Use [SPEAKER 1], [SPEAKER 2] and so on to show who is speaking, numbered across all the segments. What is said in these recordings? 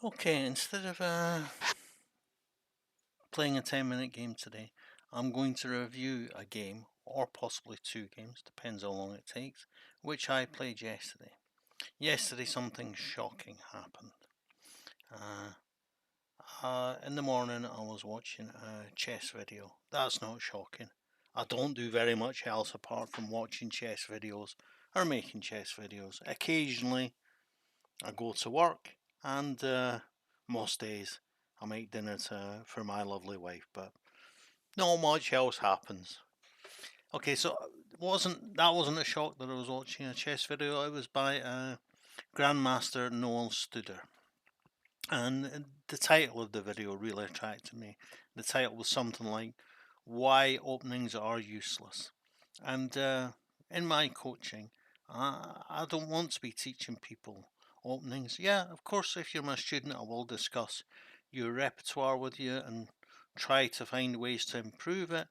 [SPEAKER 1] Okay, instead of playing a 10-minute game today, I'm going to review a game, or possibly two games, depends how long it takes, which I played yesterday. Yesterday, something shocking happened. In the morning, I was watching a chess video. That's not shocking. I don't do very much else apart from watching chess videos or making chess videos. Occasionally, I go to work, and most days I make dinner for my lovely wife, but not much else happens. Okay, so that wasn't a shock that I was watching a chess video. It was by Grandmaster Noel Studer, and the title of the video really attracted me. The title was something like "Why Openings Are Useless," and in my coaching, I don't want to be teaching people openings. Yeah, of course, if you're my student, I will discuss your repertoire with you and try to find ways to improve it.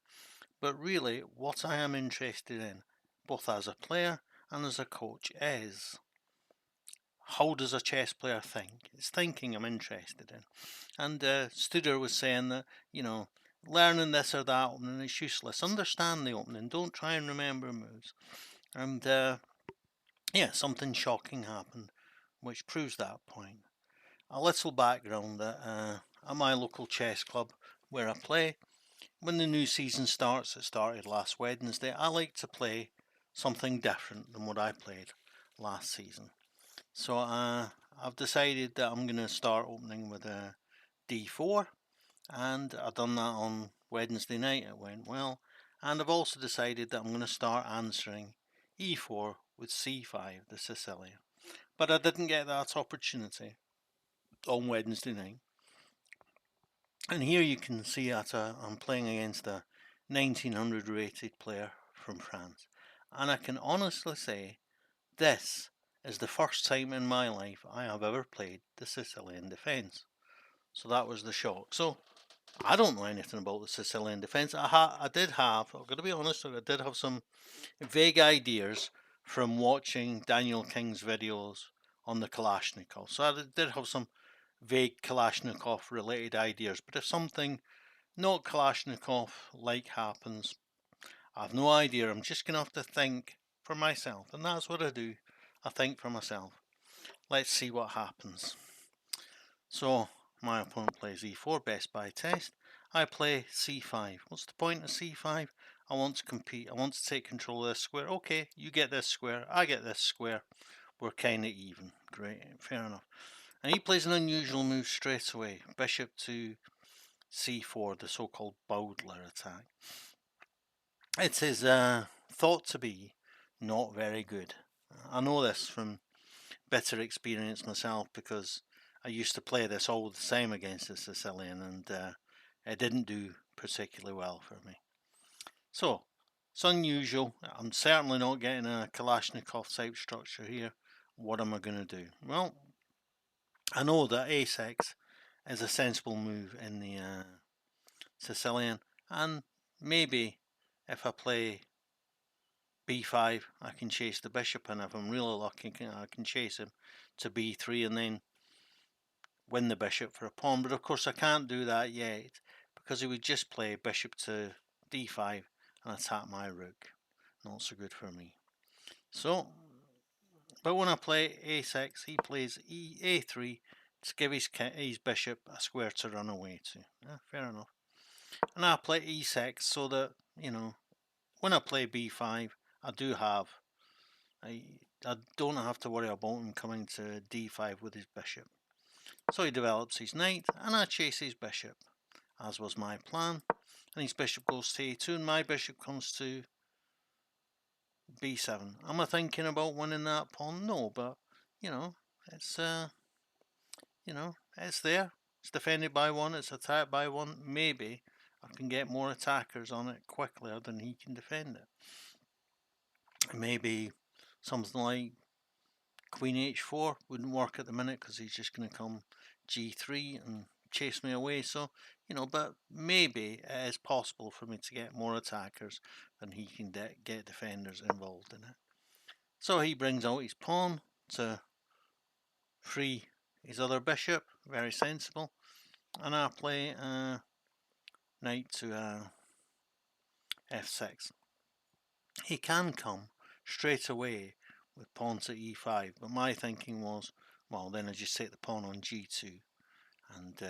[SPEAKER 1] But really, what I am interested in, both as a player and as a coach, is how does a chess player think? It's thinking I'm interested in. And Studer was saying that, learning this or that opening is useless. Understand the opening, don't try and remember moves. And yeah, something shocking happened, which proves that point. A little background that at my local chess club where I play, when the new season starts, it started last Wednesday, I like to play something different than what I played last season. So I've decided that I'm going to start opening with a d4, and I've done that on Wednesday night. It went well, and I've also decided that I'm going to start answering e4 with c5, the Sicilian. But I didn't get that opportunity on Wednesday night. And here you can see that I'm playing against a 1900 rated player from France. And I can honestly say this is the first time in my life I have ever played the Sicilian defence. So that was the shock. So I don't know anything about the Sicilian defence. I did have, I'm going to be honest, I did have some vague ideas from watching Daniel King's videos on the Kalashnikov. So I did have some vague Kalashnikov related ideas. But if something not Kalashnikov like happens, I've no idea. I'm just going to have to think for myself. And that's what I do. I think for myself. Let's see what happens. So, my opponent plays e4, best by test. I play c5. What's the point of c5? I want to compete. I want to take control of this square. Okay, you get this square. I get this square. We're kind of even. Great, fair enough. And he plays an unusual move straight away. Bishop to c4, the so-called Bowdler attack. It is thought to be not very good. I know this from bitter experience myself because I used to play this all the time against the Sicilian, and it didn't do particularly well for me. So it's unusual. I'm certainly not getting a Kalashnikov type structure here. What am I going to do? Well, I know that a6 is a sensible move in the Sicilian, and maybe if I play b5, I can chase the bishop, and if I'm really lucky, I can chase him to b3 and then win the bishop for a pawn. But of course, I can't do that yet because he would just play bishop to d5 and attack my rook. Not so good for me. So, but when I play a6, he plays a3 to give his bishop a square to run away to. Yeah, fair enough. And I play e6 so that, when I play b5, I do have I don't have to worry about him coming to d5 with his bishop. So he develops his knight, and I chase his bishop, as was my plan. And his bishop goes to a2, and my bishop comes to b7. Am I thinking about winning that pawn? No, but it's it's there. It's defended by one. It's attacked by one. Maybe I can get more attackers on it quicker than he can defend it. Maybe something like Queen h4 wouldn't work at the minute because he's just going to come g3 and chase me away. So, but maybe it is possible for me to get more attackers than he can get defenders involved in it. So he brings out his pawn to free his other bishop, very sensible, and I play knight to f6. He can come straight away with pawn to e5, but my thinking was, well, then I just take the pawn on g2, and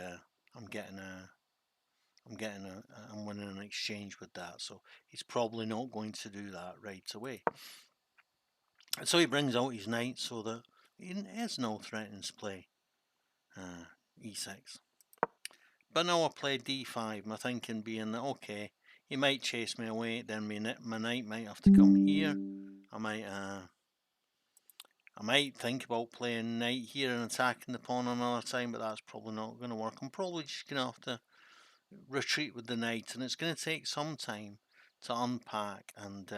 [SPEAKER 1] I'm winning an exchange with that. So he's probably not going to do that right away. And so he brings out his knight so that he has no threatening to play e6. But now I play d5, my thinking being that, okay, he might chase me away, then my knight might have to come here. I might think about playing knight here and attacking the pawn another time, but that's probably not going to work. I'm probably just going to have to retreat with the knight, and it's going to take some time to unpack and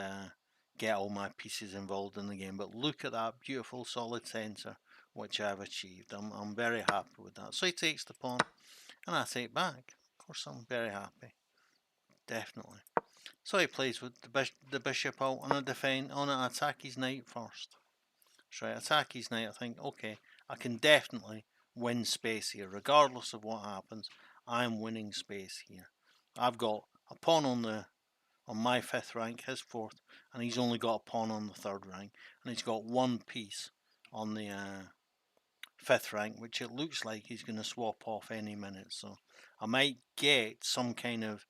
[SPEAKER 1] get all my pieces involved in the game. But look at that beautiful solid centre which I've achieved. I'm very happy with that. So he takes the pawn and I take back. Of course I'm very happy, definitely. So he plays with the bishop out, and I attack his knight first. So I attack his knight. I think, okay, I can definitely win space here, regardless of what happens. I'm winning space here. I've got a pawn on my 5th rank, his 4th, and he's only got a pawn on the 3rd rank, and he's got one piece on the 5th rank, which it looks like he's going to swap off any minute. So I might get some kind of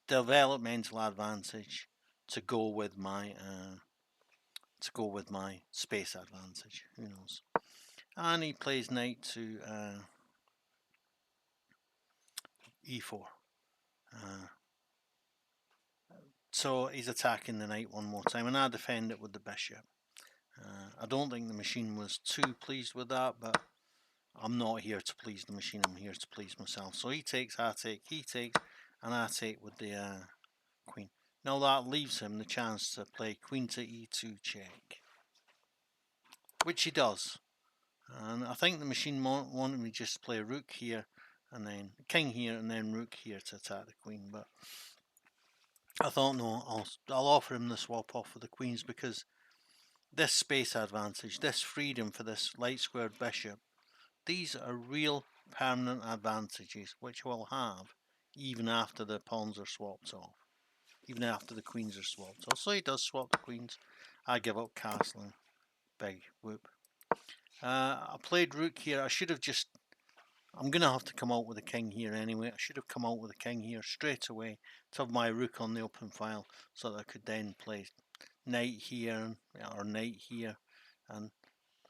[SPEAKER 1] developmental advantage to go with my space advantage. Who knows? And he plays knight to e4. So he's attacking the knight one more time, and I defend it with the bishop. I don't think the machine was too pleased with that, but I'm not here to please the machine, I'm here to please myself. So he takes, I take, he takes, and I take with the queen. Now that leaves him the chance to play queen to e2 check, which he does. And I think the machine wanted me just to play rook here, and then king here, and then rook here to attack the queen. But I thought, no, I'll offer him the swap off for the queens, because this space advantage, this freedom for this light squared bishop, these are real permanent advantages which we'll have even after the pawns are swapped off, even after the queens are swapped off. So he does swap the queens. I give up castling. Big whoop. I played rook here. I'm going to have to come out with a king here anyway. I should have come out with a king here straight away to have my rook on the open file, so that I could then play knight here or knight here and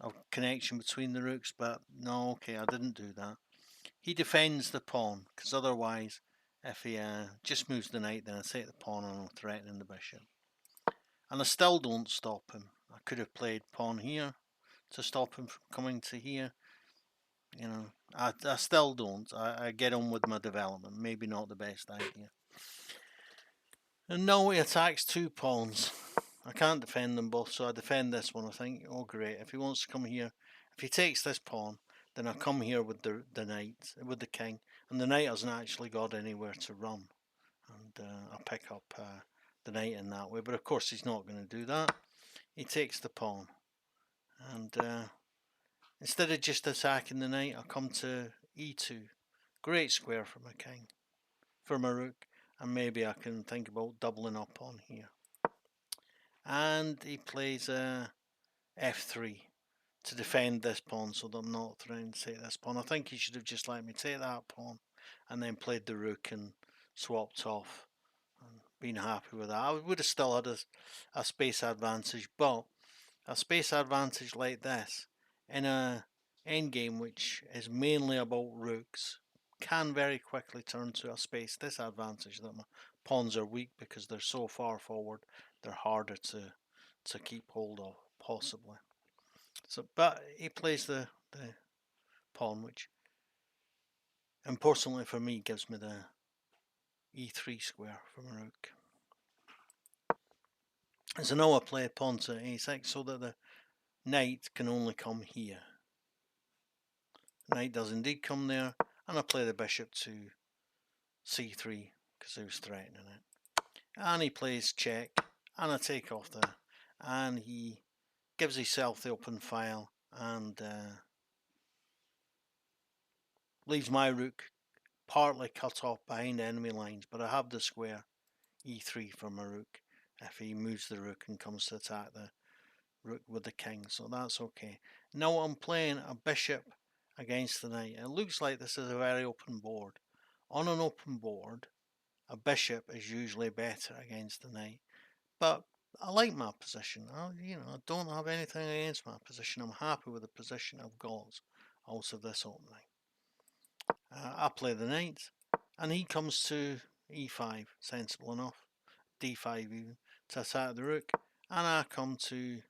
[SPEAKER 1] a connection between the rooks. But no, okay, I didn't do that. He defends the pawn, because otherwise if he just moves the knight, then I take the pawn and I'm threatening the bishop. And I still don't stop him. I could have played pawn here to stop him from coming to here. You know, I still don't. I get on with my development. Maybe not the best idea. And now he attacks 2 pawns. I can't defend them both, so I defend this one. I think, oh great, if he wants to come here, if he takes this pawn, then I come here with the knight, with the king, and the knight hasn't actually got anywhere to run. And I pick up the knight in that way, but of course he's not going to do that. He takes the pawn, and instead of just attacking the knight, I come to e2. Great square for my king, for my rook, and maybe I can think about doubling up on here. And he plays f3 to defend this pawn, so that I'm not threatening to take this pawn. I think he should have just let me take that pawn and then played the rook and swapped off and been happy with that. I would have still had a space advantage, but a space advantage like this in a endgame which is mainly about rooks can very quickly turn to a space disadvantage, that my pawns are weak because they're so far forward, they're harder to keep hold of, possibly. So, but he plays the pawn, which importantly for me gives me the e3 square for my rook. And so now I play pawn to a6 so that the knight can only come here. The knight does indeed come there, and I play the bishop to c3 because I was threatening it. And he plays check, and I take off there, and he gives himself the open file, and leaves my rook partly cut off behind enemy lines, but I have the square e3 for my rook if he moves the rook and comes to attack the rook with the king, so that's okay. Now I'm playing a bishop against the knight. It looks like this is a very open board. On an open board, a bishop is usually better against the knight, but I like my position. I don't have anything against my position. I'm happy with the position I've got out of this opening. I play the knight, and he comes to e5, sensible enough, d5 even, to attack the rook, and I come to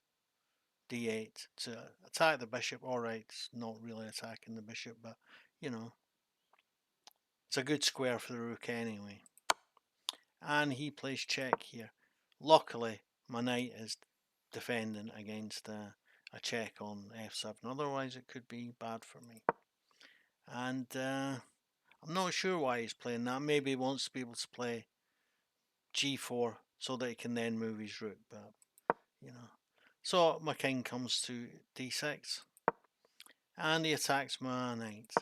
[SPEAKER 1] d8 to attack the bishop. Alright, it's not really attacking the bishop, but it's a good square for the rook anyway. And he plays check here. Luckily, my knight is defending against a check on f7, otherwise it could be bad for me. And I'm not sure why he's playing that. Maybe he wants to be able to play g4 so that he can then move his rook, but So my king comes to d6, and he attacks my knight.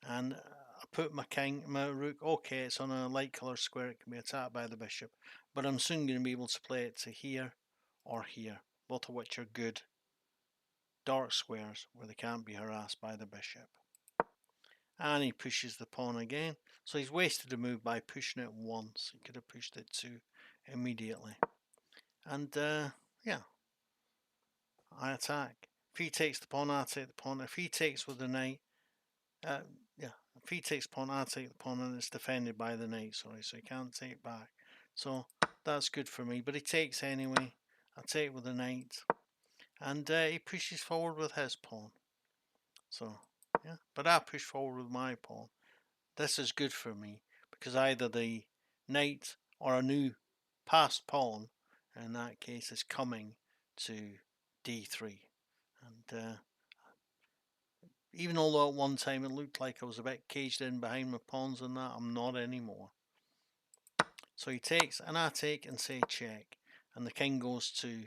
[SPEAKER 1] And I put my rook, okay, it's on a light colour square, it can be attacked by the bishop, but I'm soon going to be able to play it to here or here, both of which are good dark squares where they can't be harassed by the bishop. And he pushes the pawn again, so he's wasted a move by pushing it once. He could have pushed it two immediately. And yeah, I attack. If he takes the pawn, I take the pawn. If he takes with the knight, if he takes pawn, I take the pawn, and it's defended by the knight, sorry, so he can't take back. So that's good for me, but he takes anyway. I take with the knight, and he pushes forward with his pawn. So, yeah, but I push forward with my pawn. This is good for me, because either the knight or a new passed pawn, in that case, is coming to d3. And even although at one time it looked like I was a bit caged in behind my pawns and that, I'm not anymore. So he takes, and I take and say check, and the king goes to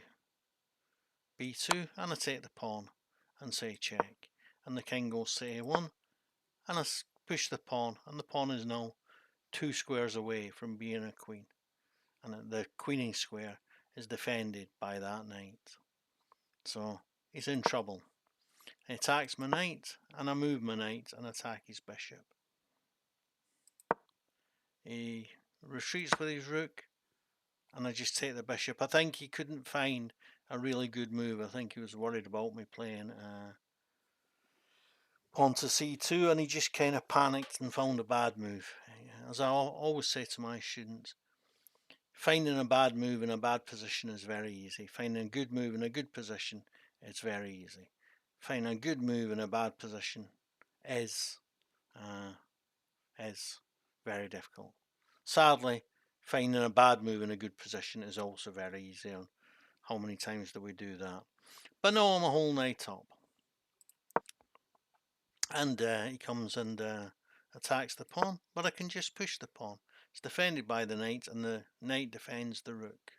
[SPEAKER 1] b2, and I take the pawn and say check, and the king goes to a1, and I push the pawn, and the pawn is now 2 squares away from being a queen, and the queening square is defended by that knight. So he's in trouble. He attacks my knight, and I move my knight and attack his bishop. He retreats with his rook, and I just take the bishop. I think he couldn't find a really good move. I think he was worried about me playing pawn to c2, and he just kind of panicked and found a bad move. As I always say to my students, finding a bad move in a bad position is very easy. Finding a good move in a good position is very easy. Finding a good move in a bad position is very difficult. Sadly, finding a bad move in a good position is also very easy. How many times do we do that? But no, I'm a whole night up. And he comes and attacks the pawn, but I can just push the pawn. It's defended by the knight, and the knight defends the rook.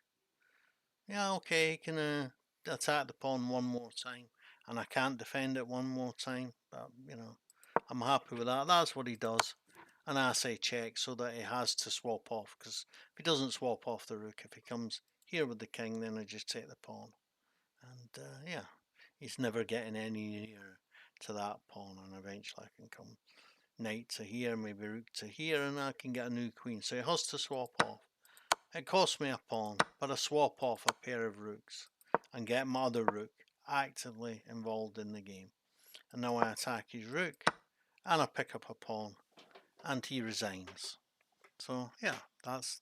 [SPEAKER 1] Yeah, okay, he can attack the pawn one more time, and I can't defend it one more time, but I'm happy with that. That's what he does. And I say check so that he has to swap off, because if he doesn't swap off the rook, if he comes here with the king, then I just take the pawn. And yeah, he's never getting any nearer to that pawn, and eventually I can come knight to here, maybe rook to here, and I can get a new queen. So he has to swap off. It costs me a pawn, but I swap off a pair of rooks and get my other rook actively involved in the game. And now I attack his rook, and I pick up a pawn, and he resigns. So yeah, that's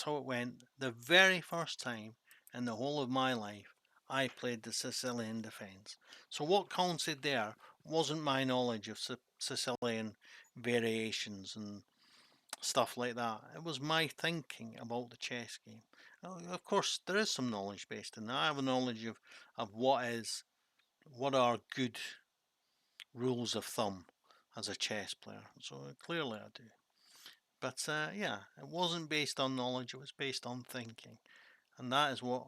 [SPEAKER 1] how it went. The very first time in the whole of my life I played the Sicilian defence. So what counted there wasn't my knowledge of Sicilian variations and stuff like that. It was my thinking about the chess game. Of course, there is some knowledge based in that. I have a knowledge of what are good rules of thumb as a chess player. So clearly I do. But yeah, it wasn't based on knowledge, it was based on thinking. And that is what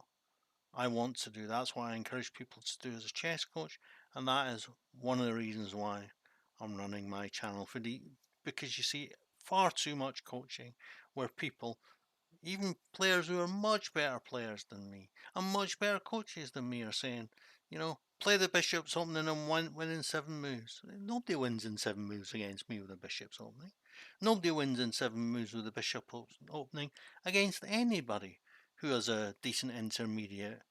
[SPEAKER 1] I want to do. That's what I encourage people to do as a chess coach. And that is one of the reasons why I'm running my channel for because you see far too much coaching where people, even players who are much better players than me and much better coaches than me, are saying, play the bishop's opening and win in 7 moves. Nobody wins in 7 moves against me with a bishop's opening. Nobody wins in 7 moves with a bishop opening against anybody who has a decent intermediate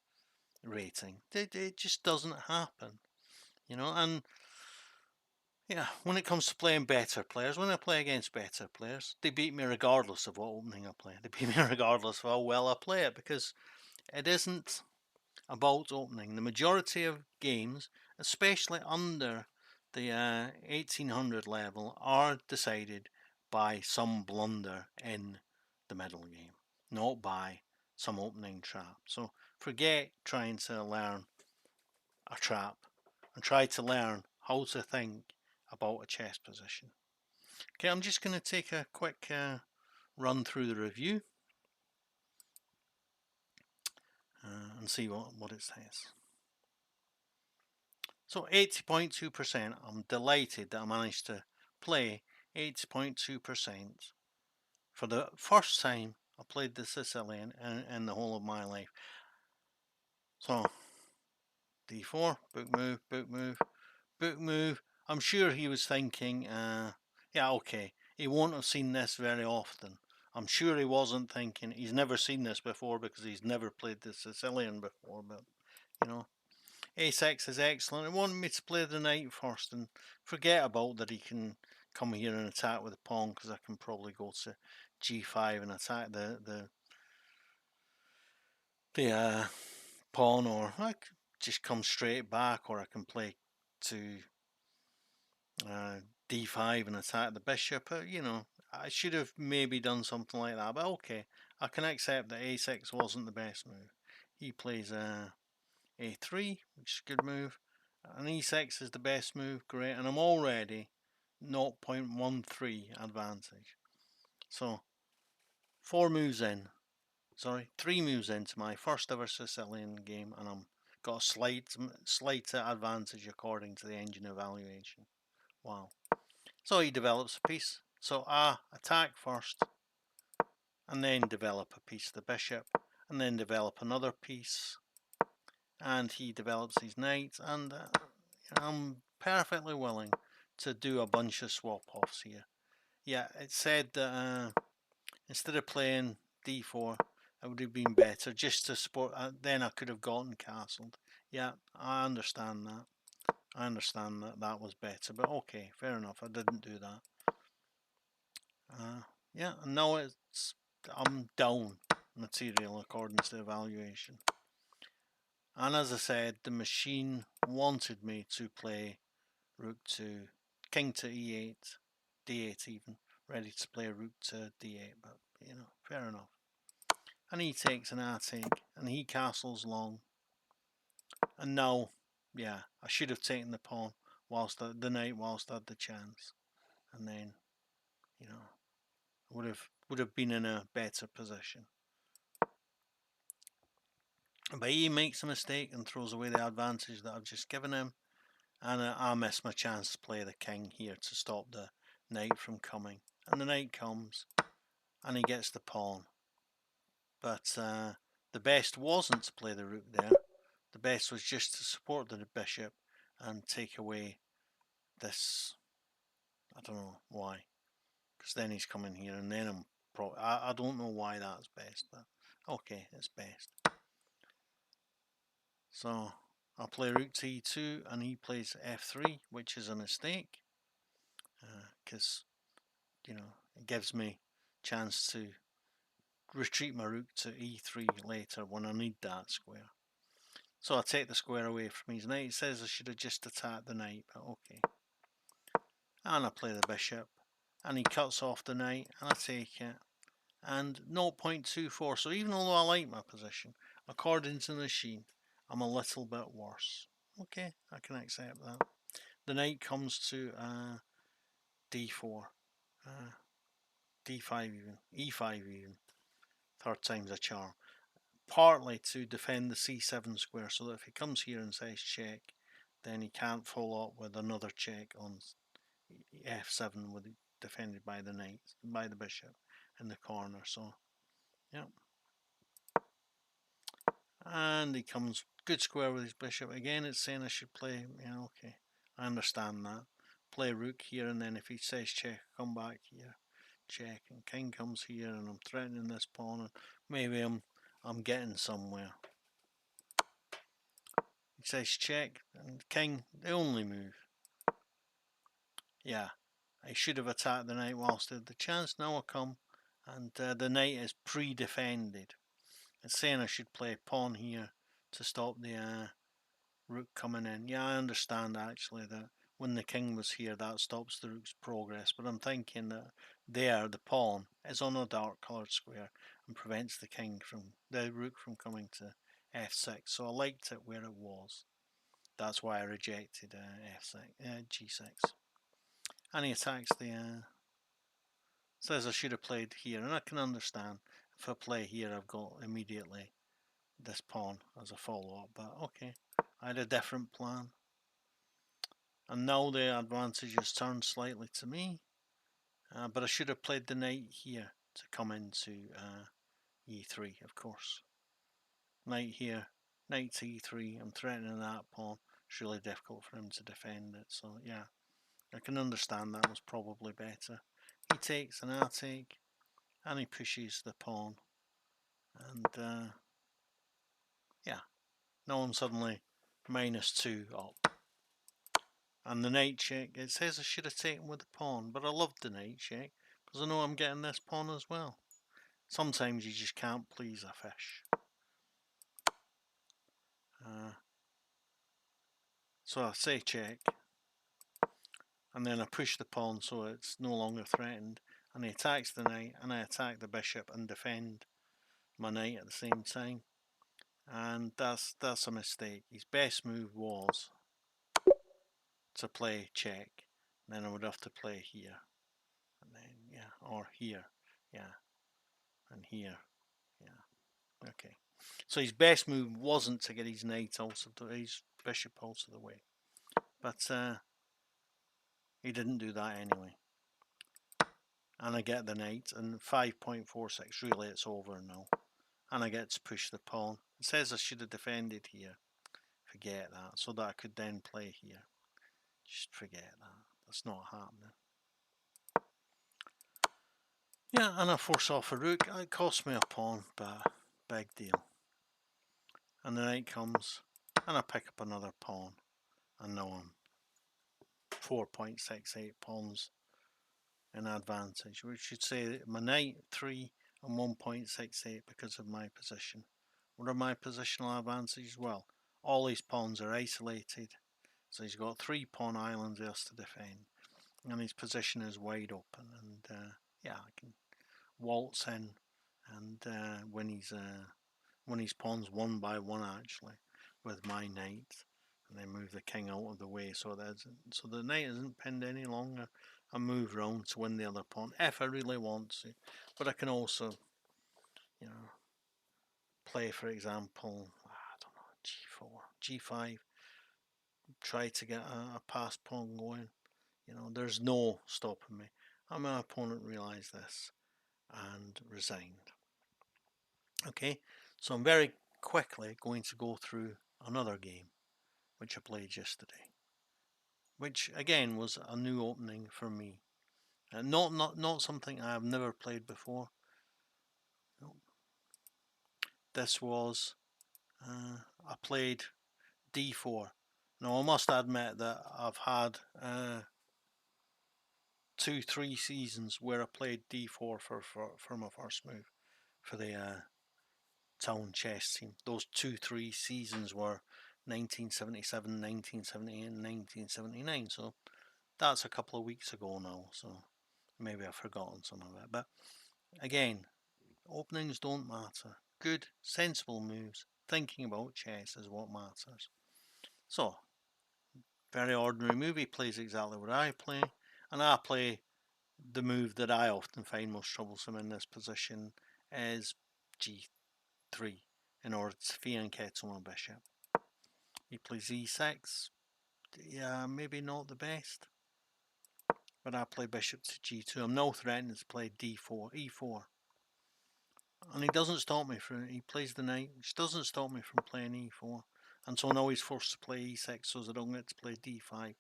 [SPEAKER 1] rating. It just doesn't happen, and yeah, when it comes to playing better players, when I play against better players, they beat me regardless of what opening I play. They beat me regardless of how well I play it, because it isn't about opening. The majority of games, especially under the 1800 level, are decided by some blunder in the middle game, not by some opening trap. So forget trying to learn a trap and try to learn how to think about a chess position. Okay, I'm just going to take a quick run through the review and see what it says. So 80.2%, I'm delighted that I managed to play 80.2% for the first time I played the Sicilian in the whole of my life. So d4, book move, book move, book move. I'm sure he was thinking, yeah, okay, he won't have seen this very often. I'm sure he wasn't thinking, he's never seen this before because he's never played the Sicilian before, but, a6 is excellent. He wanted me to play the knight first and forget about that he can come here and attack with the pawn, because I can probably go to g5 and attack the pawn, or I could just come straight back, or I can play to d5 and attack the bishop. I should have maybe done something like that, but okay, I can accept that a6 wasn't the best move. He plays a3, which is a good move, and e6 is the best move. Great, and I'm already 0.13 advantage. So 3 moves into my first ever Sicilian game, and I'm got a slight advantage according to the engine evaluation. Wow. So he develops a piece. So I attack first, and then develop a piece, the bishop, and then develop another piece, and he develops his knight, and I'm perfectly willing to do a bunch of swap-offs here. Yeah, it said that instead of playing d4, it would have been better just to support, then I could have gotten castled. Yeah, I understand that. I understand that was better, but okay, fair enough, I didn't do that. Yeah, and now I'm down material according to the evaluation. And as I said, the machine wanted me to play rook to king to e8, d8 even, ready to play rook to d8, but fair enough. And he takes an take, and he castles long. And now, yeah, I should have taken the pawn whilst the knight whilst I had the chance, and then, would have been in a better position. But he makes a mistake and throws away the advantage that I've just given him, and I miss my chance to play the king here to stop the knight from coming. And the knight comes, and he gets the pawn. But the best wasn't to play the rook there. The best was just to support the bishop and take away this. I don't know why, because then he's coming here, and then I don't know why that's best, but okay, it's best. So I'll play rook to e2, and he plays f3, which is a mistake, because it gives me chance to retreat my rook to e3 later when I need that square. So I take the square away from his knight. It says I should have just attacked the knight, but okay. And I play the bishop, and he cuts off the knight, and I take it, and 0.24. So even though I like my position, according to the machine, I'm a little bit worse. Okay, I can accept that. The knight comes to d4, d5 even, e5 even. Third time's a charm. Partly to defend the c7 square, so that if he comes here and says check, then he can't follow up with another check on f7 with defended by the knight, by the bishop in the corner. So, yeah. And he comes good square with his bishop. Again, it's saying I should play, yeah, okay. I understand that. Play rook here, and then if he says check, come back here. Check, and king comes here, and I'm threatening this pawn, and maybe I'm getting somewhere. He says check, and king, the only move. Yeah, I should have attacked the knight whilst I had the chance. Now I come, and the knight is pre-defended. It's saying I should play pawn here to stop the rook coming in. Yeah, I understand actually that when the king was here, that stops the rook's progress. But I'm thinking that there, the pawn is on a dark coloured square and prevents the rook from coming to f6. So I liked it where it was. That's why I rejected g6. And he attacks the. Says I should have played here, and I can understand if I play here, I've got immediately this pawn as a follow-up. But okay, I had a different plan. And now the advantage has turned slightly to me. But I should have played the knight here to come into e3, of course. Knight here, knight to e3. I'm threatening that pawn. It's really difficult for him to defend it. So yeah, I can understand that was probably better. He takes and I take, and he pushes the pawn. And yeah, now I'm suddenly -2 up. And the knight check, it says I should have taken with the pawn, but I love the knight check because I know I'm getting this pawn as well. Sometimes you just can't please a fish. So I say check, and then I push the pawn so it's no longer threatened, and he attacks the knight, and I attack the bishop and defend my knight at the same time. And that's a mistake. His best move was to play check, then I would have to play here, and then yeah, or here, yeah, and here, yeah. Okay. So his best move wasn't to get his knight his bishop out of the way, but he didn't do that anyway. And I get the knight, and 5.46, really it's over now. And I get to push the pawn. It says I should have defended here. Forget that. So that I could then play here. Just forget that. That's not happening. Yeah, and I force off a rook. It cost me a pawn, but big deal. And the knight comes, and I pick up another pawn. And now I'm 4.68 pawns in advantage, which should say my knight 3 and 1.68 because of my position. What are my positional advantages? Well, all his pawns are isolated, so he's got 3 pawn islands there to defend, and his position is wide open. And yeah, I can waltz in and win his pawns one by one actually with my knight, and then move the king out of the way so the knight isn't pinned any longer. I move round to win the other pawn if I really want to, but I can also, play, for example, I don't know, g4, g5, try to get a passed pawn going. There's no stopping me. And my opponent realised this and resigned. Okay, so I'm very quickly going to go through another game which I played yesterday, which again was a new opening for me. Not something I have never played before. No. This was I played d4. Now I must admit that I've had 2-3 seasons where I played d4 for my first move for the town chess team. Those 2-3 seasons were 1977, 1978, and 1979. So that's a couple of weeks ago now. So maybe I've forgotten some of it. But again, openings don't matter. Good, sensible moves, thinking about chess is what matters. So, very ordinary move. He plays exactly what I play, and I play the move that I often find most troublesome in this position is g3 in order to fianchetto my bishop. He plays e6. Yeah, maybe not the best. but I play bishop to g2. I'm now threatening to play d4, e4. And he doesn't stop me from, he plays the knight, which doesn't stop me from playing e4. And so now he's forced to play e6, so that I don't get to play d5.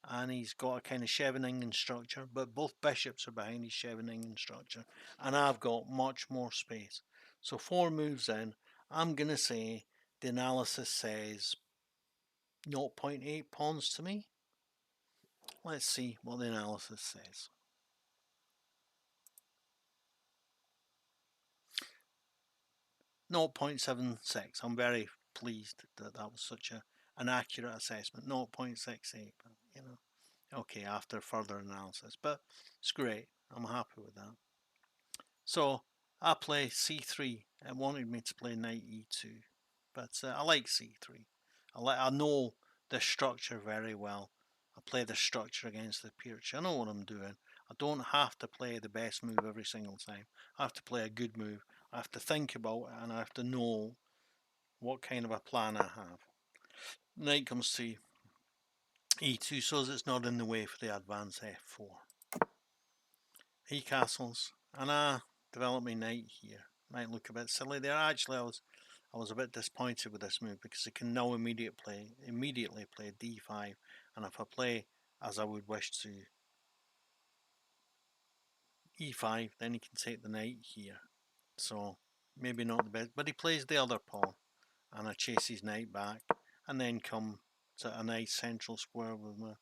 [SPEAKER 1] And he's got a kind of Scheveningen structure, but both bishops are behind his Scheveningen structure. And I've got much more space. So 4 moves in, I'm going to say the analysis says 0.8 pawns to me. Let's see what the analysis says. .76. I'm very pleased that that was such an accurate assessment. 0.68, you know, okay, after further analysis, but it's great. I'm happy with that. So I play c3. It wanted me to play knight e2, but I like c3. I know the structure very well. I play the structure against the Pirch. I know what I'm doing. I don't have to play the best move every single time. I have to play a good move. I have to think about it, and I have to know what kind of a plan I have. Knight comes to e2, so as it's not in the way for the advance f4. He castles, and I develop my knight here. Might look a bit silly there. Actually, I was a bit disappointed with this move because I can now immediately play d5, and if I play as I would wish to e5, then he can take the knight here. So maybe not the best, but he plays the other pawn, and I chase his knight back, and then come to a nice central square with my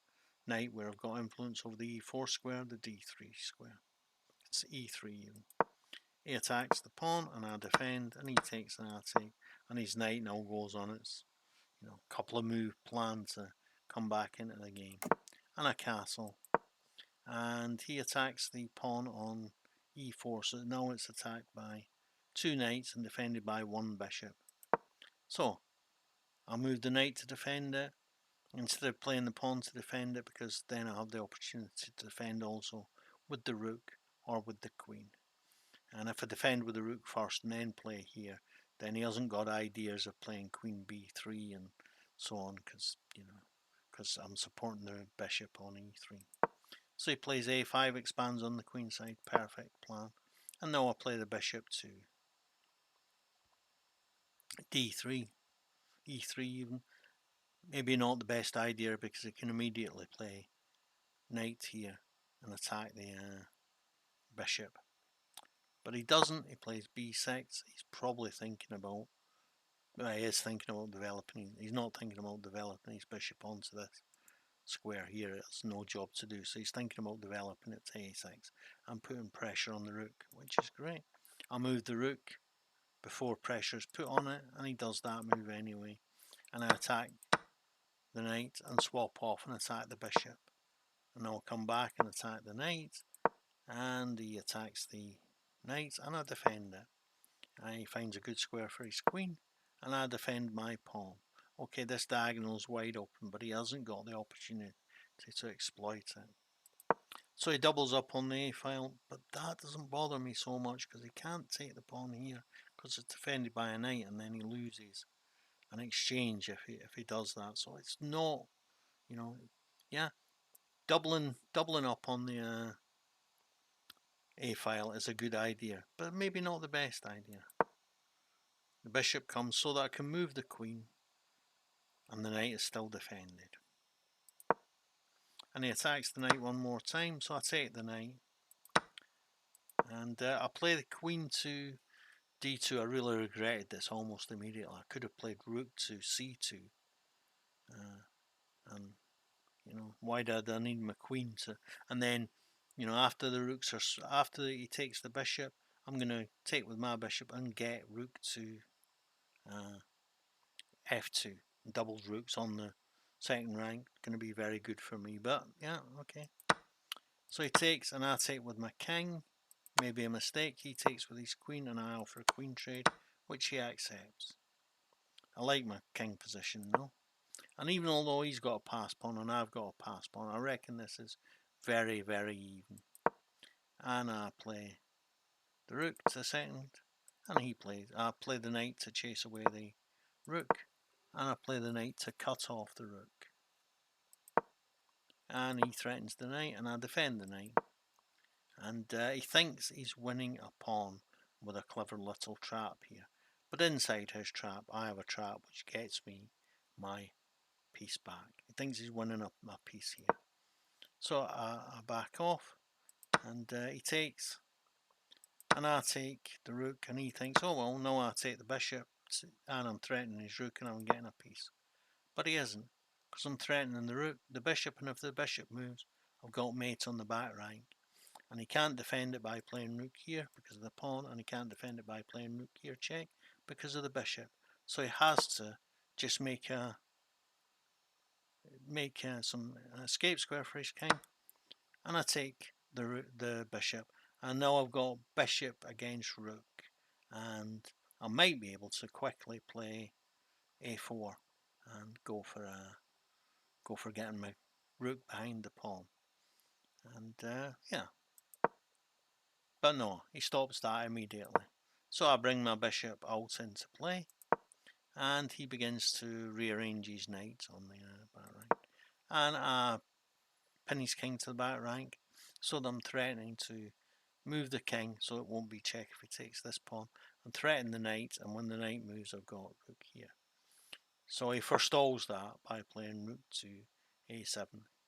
[SPEAKER 1] knight where I've got influence over the e4 square, the d3 square. It's e3 even. He attacks the pawn, and I defend, and he takes and I take, and his knight now goes on its, couple of move plan to come back into the game, and a castle, and he attacks the pawn on e4, so now it's attacked by 2 knights and defended by 1 bishop. So I'll move the knight to defend it instead of playing the pawn to defend it, because then I have the opportunity to defend also with the rook or with the queen. And if I defend with the rook first and then play here, then he hasn't got ideas of playing queen b3 and so on, because I'm supporting the bishop on e3. So he plays a5, expands on the queen side, perfect plan. And now I play the bishop to d3, e3 even. Maybe not the best idea because he can immediately play knight here and attack the bishop. But he doesn't. He plays b6. He's probably thinking about, he is thinking about developing, he's not thinking about developing his bishop onto this square here. It's no job to do. So he's thinking about developing it to a6 and putting pressure on the rook, which is great. I'll move the rook before pressure is put on it, and he does that move anyway. And I attack the knight and swap off and attack the bishop. And I'll come back and attack the knight, and he attacks the knight, and I defend it. And he finds a good square for his queen, and I defend my pawn. Okay, this diagonal is wide open, but he hasn't got the opportunity to exploit it. So he doubles up on the a file, but that doesn't bother me so much because he can't take the pawn here because it's defended by a knight, and then he loses an exchange if he does that. So it's not, yeah, doubling up on the a file is a good idea, but maybe not the best idea. The bishop comes so that I can move the queen, and the knight is still defended. And he attacks the knight one more time, so I take the knight, and I play the queen to d2. I really regretted this almost immediately. I could have played rook to c2, and why did I need my queen to? And then, after the rooks are, after he takes the bishop, I'm going to take with my bishop and get rook to f2. Doubled rooks on the second rank, going to be very good for me. But yeah, okay. So he takes, and I take with my king. Maybe a mistake. He takes with his queen, and I offer a queen trade, which he accepts. I like my king position though. And even although he's got a pass pawn and I've got a pass pawn, I reckon this is very, very even. And I play the rook to second, and I play the knight to chase away the rook, and I play the knight to cut off the rook. and he threatens the knight, and I defend the knight. And he thinks he's winning a pawn with a clever little trap here. But inside his trap, I have a trap which gets me my piece back. He thinks he's winning a piece here. So I back off, and he takes, and I take the rook, and he thinks, oh well, no, I take the bishop, and I'm threatening his rook, and I'm getting a piece. But he isn't, because I'm threatening the rook, the bishop, and if the bishop moves, I've got mate on the back rank. And he can't defend it by playing rook here because of the pawn, and he can't defend it by playing rook here check because of the bishop. So he has to just make some escape square for his king, and I take the bishop, and now I've got bishop against rook, and I might be able to quickly play a4 and go for getting my rook behind the pawn, and yeah. But no, he stops that immediately. So I bring my bishop out into play, and he begins to rearrange his knights on the back rank. And I pin his king to the back rank, so that I'm threatening to move the king so it won't be check if he takes this pawn, and threaten the knight, and when the knight moves I've got rook here. So he forestalls that by playing rook to a7.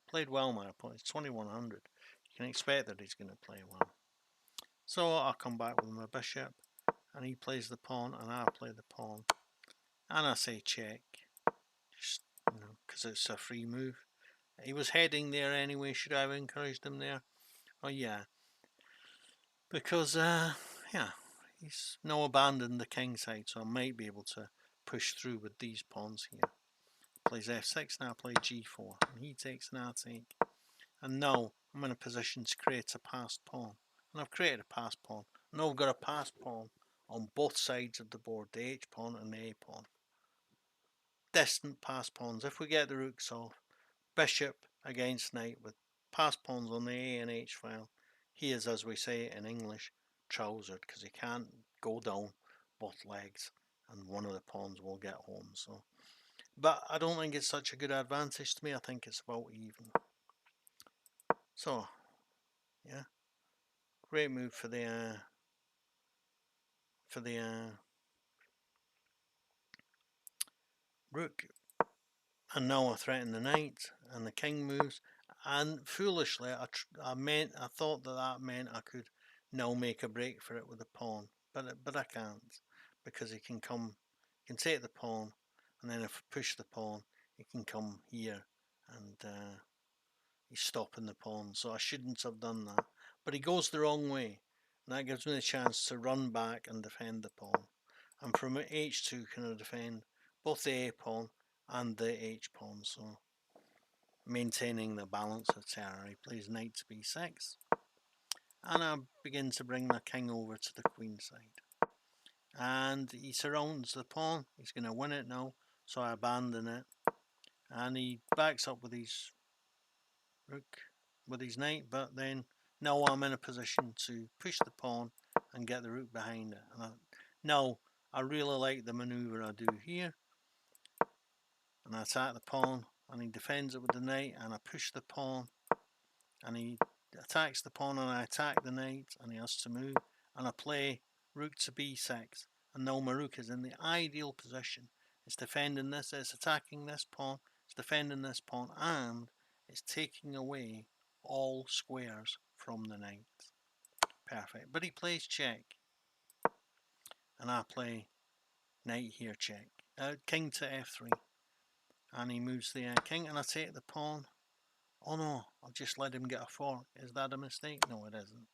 [SPEAKER 1] Played well, my opponent. It's 2100. You can expect that he's going to play well. So I come back with my bishop, and he plays the pawn, and I play the pawn, and I say check, just because it's a free move. He was heading there anyway. Should I have encouraged him there? Oh yeah, because yeah, he's now abandoned the king side, so I might be able to push through with these pawns here. Plays f6, now I play g4, and he takes and I take, and now I'm in a position to create a passed pawn, and I've created a passed pawn. Now I've got a passed pawn on both sides of the board, the h pawn and the a pawn. Distant passed pawns. If we get the rooks off, bishop against knight with passed pawns on the a and h file, he is, as we say in English, trousered, because he can't go down both legs, and one of the pawns will get home. So, but I don't think it's such a good advantage to me. I think it's about even. So, yeah, great move for the rook. And now I threaten the knight, and the king moves. And foolishly, I thought that meant I could now make a break for it with the pawn, but I can't, because he can take the pawn, and then if I push the pawn, he can come here, and he's stopping the pawn. So I shouldn't have done that. But he goes the wrong way, and that gives me the chance to run back and defend the pawn. And from h2 can I defend both the a pawn and the h pawn, so maintaining the balance of terror. He plays knight to b6, and I begin to bring my king over to the queen side, and he surrounds the pawn. He's going to win it now, so I abandon it, and he backs up with his rook, with his knight, but then now I'm in a position to push the pawn and get the rook behind it. And now I really like the maneuver I do here, and I attack the pawn, and he defends it with the knight, and I push the pawn, and he attacks the pawn, and I attack the knight, and he has to move, and I play rook to b6, and now my rook is in the ideal position. It's defending this, it's attacking this pawn, it's defending this pawn, and it's taking away all squares from the knight. Perfect. But he plays check, and I play knight here check, king to f3, and he moves the king, and I take the pawn. Oh no, I've just let him get a fork. Is that a mistake? No, it isn't.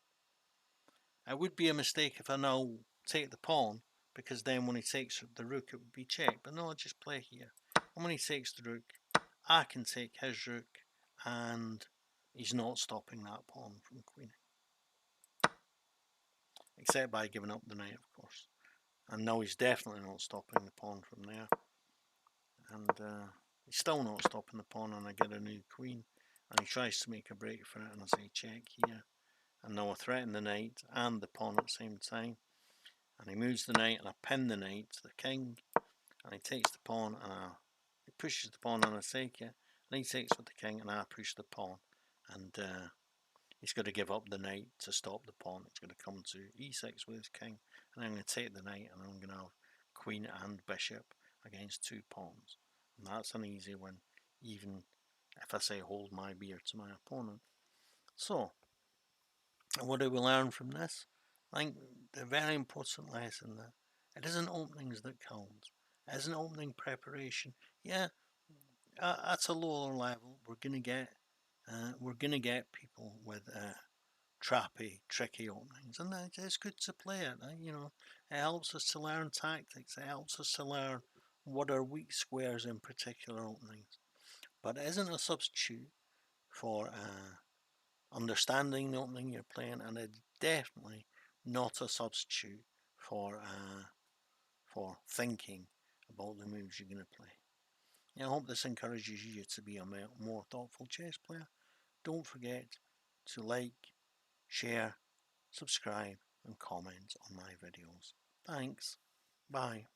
[SPEAKER 1] It would be a mistake if I now take the pawn, because then when he takes the rook it would be check. But no, I'll just play here. And when he takes the rook, I can take his rook, and he's not stopping that pawn from queening. Except by giving up the knight, of course. And now he's definitely not stopping the pawn from there. And he's still not stopping the pawn, and I get a new queen. And he tries to make a break for it, and I say check here. And now I threaten the knight and the pawn at the same time. And he moves the knight, and I pin the knight to the king. And he takes the pawn, and he pushes the pawn, and I take it. And he takes with the king, and I push the pawn. and he's got to give up the knight to stop the pawn. It's going to come to e6 with his king, and I'm going to take the knight, and I'm going to have queen and bishop against 2 pawns. And that's an easy win, even if I say hold my beer to my opponent. So, what do we learn from this? I think the very important lesson that it isn't openings that count. It isn't opening preparation. Yeah, at a lower level, we're gonna get people with trappy, tricky openings, and it's good to play it. It helps us to learn tactics. It helps us to learn what are weak squares in particular openings. But it isn't a substitute for understanding the opening you're playing, and it's definitely not a substitute for thinking about the moves you're going to play. I hope this encourages you to be a more thoughtful chess player. Don't forget to like, share, subscribe, and comment on my videos. Thanks. Bye.